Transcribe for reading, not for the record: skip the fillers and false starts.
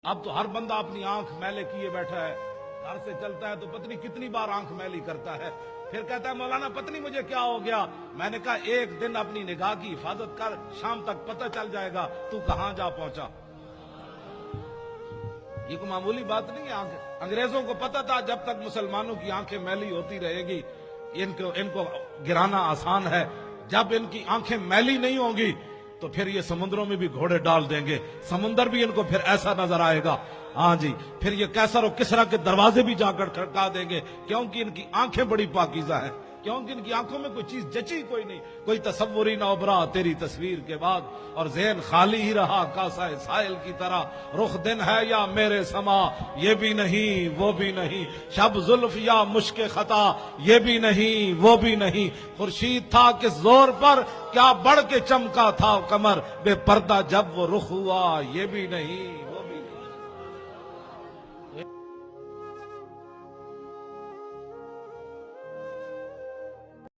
اب تو ہر بندہ اپنی آنکھ میلے کیے بیٹھا ہے، گھر سے چلتا ہے تو پتنی کتنی بار آنکھ میلی کرتا ہے، پھر کہتا ہے مولانا پتنی مجھے کیا ہو گیا۔ میں نے کہا ایک دن اپنی نگاہ کی حفاظت کر، شام تک پتہ چل جائے گا تو کہاں جا پہنچا۔ یہ کوئی معمولی بات نہیں ہے۔ انگریزوں کو پتہ تھا جب تک مسلمانوں کی آنکھیں میلی ہوتی رہے گی ان کو گرانا آسان ہے، جب ان کی آنکھیں میلی نہیں ہوں گی تو پھر یہ سمندروں میں بھی گھوڑے ڈال دیں گے، سمندر بھی ان کو پھر ایسا نظر آئے گا، ہاں جی، پھر یہ کیسر و کسرا کے دروازے بھی جا کر کھڑکا دیں گے، کیونکہ ان کی آنکھیں بڑی پاکیزہ ہیں، کیونکہ ان کی آنکھوں میں کوئی چیز جچی کوئی نہیں، کوئی تصور ہی نہ ابھرا تیری تصویر کے بعد، اور ذہن خالی ہی رہا کاسہ سائل کی طرح، رخ دن ہے یا میرے سما یہ بھی نہیں وہ بھی نہیں، شب زلف یا مشک خطا یہ بھی نہیں وہ بھی نہیں، خورشید تھا کس زور پر کیا بڑھ کے چمکا تھا کمر، بے پردہ جب وہ رخ ہوا یہ بھی نہیں